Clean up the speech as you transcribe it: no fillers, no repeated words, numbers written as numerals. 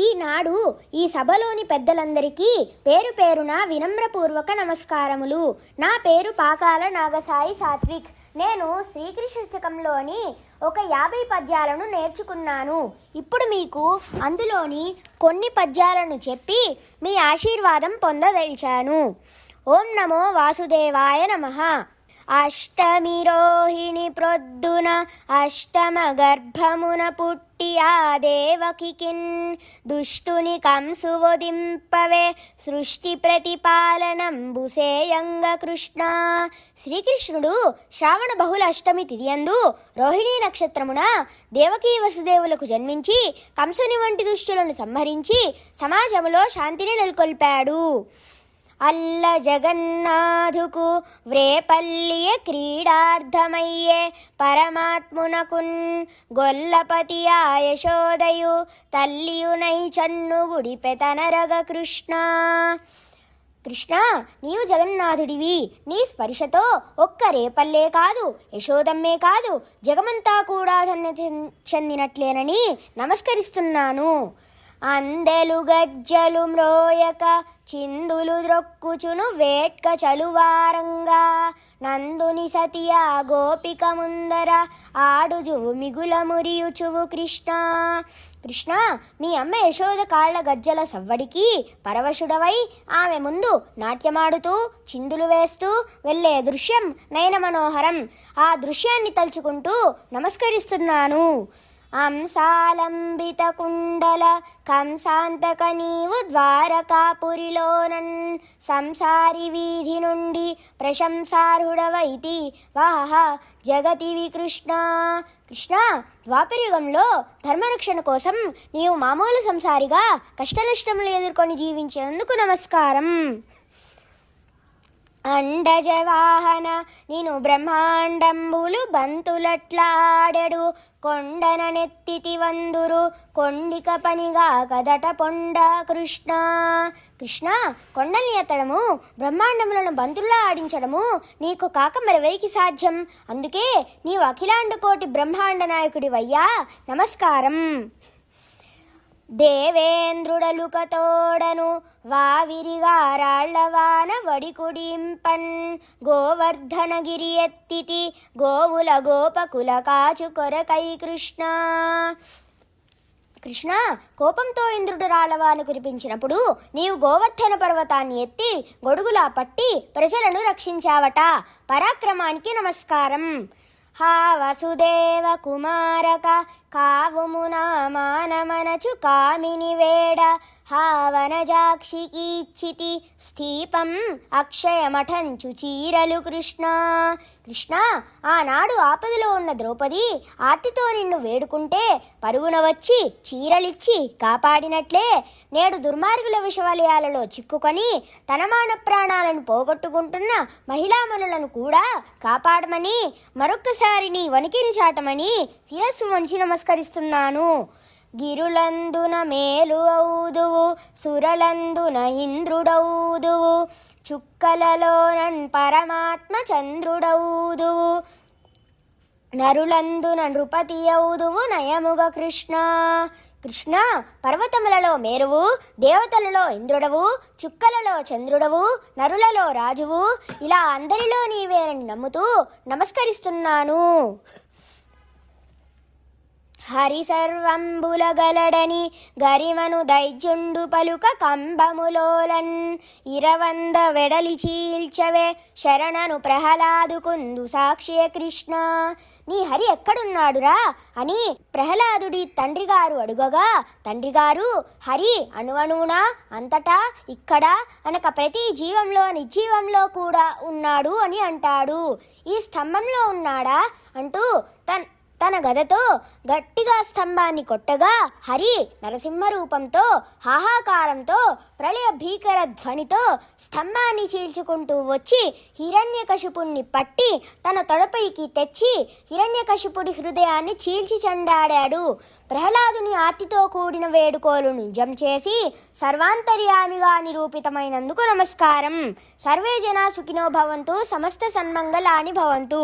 ఈనాడు ఈ సభలోని పెద్దలందరికీ పేరు పేరున వినమ్రపూర్వక నమస్కారములు. నా పేరు పాకాల నాగసాయి సాత్విక్. నేను శ్రీకృష్ణ శతకంలోని ఒక 50 పద్యాలను నేర్చుకున్నాను. ఇప్పుడు మీకు అందులోని కొన్ని పద్యాలను చెప్పి మీ ఆశీర్వాదం పొందదలిచాను. ఓం నమో వాసుదేవాయ నమః. అష్టమి రోహిణి ప్రొద్దున అష్టమ గర్భమున పుట్టి ఆ దేవకికిన్ దుష్టుని కంసువొదింపవే సృష్టి ప్రతిపాలనంబు సేయంగ కృష్ణ. శ్రీకృష్ణుడు శ్రావణ బహుళ అష్టమి తిథియందు రోహిణీ నక్షత్రమున దేవకీ వసుదేవులకు జన్మించి కంసుని వంటి దుష్టులను సంహరించి సమాజములో శాంతిని నెలకొల్పాడు. అల్ల జగన్నాథుకు వ్రేపల్లియ క్రీడార్థమయ్యే పరమాత్మునకున్ గొల్లపతి యశోదయు తల్లియునై చన్నుగుడి పెతనరగ కృష్ణ. కృష్ణ, నీవు జగన్నాథుడివి. నీ స్పర్శతో ఒక్క రేపల్లే కాదు, యశోదమ్మే కాదు, జగమంతా కూడా చెందినట్లేనని నమస్కరిస్తున్నాను. అందెలు గజ్జలు మ్రోయక చిందులు ద్రొక్కుచును వేట్క చలువారంగా నందుని సతియా గోపిక ముందర ఆడుజువు మిగుల మురియుచువు కృష్ణ. కృష్ణ, మీ అమ్మ యశోద కాళ్ల గజ్జల సవ్వడికి పరవశుడవై ఆమె ముందు నాట్యమాడుతూ చిందులు వేస్తూ వెళ్ళే దృశ్యం నయన మనోహరం. ఆ దృశ్యాన్ని తలుచుకుంటూ నమస్కరిస్తున్నాను. అంసాలంబిత కుండల కంసాంతక నీవు ద్వారకాపురిలోనన్ సంసారి వీధి నుండి ప్రశంసార్హుడవైతి వాహ జగతివి కృష్ణ. కృష్ణ, ద్వాపరయుగంలో ధర్మరక్షణ కోసం నీవు మామూలు సంసారిగా కష్టనష్టములు ఎదుర్కొని జీవించినందుకు నమస్కారం. అండజవాహన నిను బ్రహ్మాండంబులు బంతులట్లాడెడు కొండన నెత్తితి వందురు కొండిక పనిగా కదట పొండ కృష్ణ. కృష్ణ, కొండల్ని ఎత్తడము బ్రహ్మాండములను బంతుల్లా ఆడించడము నీకు కాక మరెవరికి సాధ్యం? అందుకే నీవు అఖిలాండ కోటి బ్రహ్మాండ నాయకుడివయ్యా, నమస్కారం. దేవేంద్రుడలుకతోడను వావిరిగా రాళ్లవాన వడికుడింపన్ గోవర్ధనగిరి ఎత్తితి గోవుల గోపకుల కాచు కొరకై కృష్ణ. కృష్ణ, కోపంతో ఇంద్రుడు రాళ్లవాన కురిపించినప్పుడు నీవు గోవర్ధన పర్వతాన్ని ఎత్తి గొడుగులా పట్టి ప్రజలను రక్షించావట. పరాక్రమానికి నమస్కారం. హా వసుదేవ కుమారక కావుమునా మానమనచు కామిని వేడ హావనజాక్షికి ఇచ్చితి స్థీపం అక్షయమఠంచు చీరలు కృష్ణ. కృష్ణ, ఆనాడు ఆపదలో ఉన్న ద్రౌపది ఆర్తితో నిన్ను వేడుకుంటే పరుగున వచ్చి చీరలిచ్చి కాపాడినట్లే నేడు దుర్మార్గుల విషవలయాలలో చిక్కుకొని తన మాన ప్రాణాలను పోగొట్టుకుంటున్న మహిళామణులను కూడా కాపాడమని మరొక్కసారి నీ వణికిని చాటమని శిరస్సు వంచి నమస్కరిస్తున్నాను. గిరులందున మేలు ఔదువు సురలందున ఇంద్రుడౌదువు చుక్కలలోనన్ పరమాత్మ చంద్రుడౌదువు నరులందున నృపతి ఔదువు నయముగ కృష్ణ. కృష్ణ, పర్వతములలో మేరువు, దేవతలలో ఇంద్రుడవు, చుక్కలలో చంద్రుడవు, నరులలో రాజువు, ఇలా అందరిలో నీవేనని నమ్ముతూ నమస్కరిస్తున్నాను. హరి సర్వంబులగలడని గరిమను దైజుండు పలుక కంబములోలన్ ఇరవంద వెడలి చీల్చవే శరణను ప్రహ్లాదుకుందు సాక్షియ కృష్ణ. నీ హరి ఎక్కడున్నాడురా అని ప్రహ్లాదుడి తండ్రిగారు అడుగగా తండ్రిగారు హరి అణువణువునా అంతటా ఇక్కడ అనక ప్రతి జీవంలో నిర్జీవంలో కూడా ఉన్నాడు అని అంటాడు. ఈ స్తంభంలో ఉన్నాడా అంటూ తన గదతో గట్టిగా స్తంభాన్ని కొట్టగా హరి నరసింహ రూపంతో హాహాకారంతో ప్రళయ భీకర ధ్వనితో స్తంభాన్ని చీల్చుకుంటూ వచ్చి హిరణ్యకశిపుణ్ణి పట్టి తన తొడపైకి తెచ్చి హిరణ్యకశిపుడి హృదయాన్ని చీల్చి చెండాడాడు. ప్రహ్లాదుని ఆర్తితో కూడిన వేడుకోలు నిజం చేసి సర్వాంతర్యామిగా నిరూపితమైనందుకు నమస్కారం. సర్వే జనా సుఖినో భవంతు, సమస్త సన్మంగళాని భవంతు.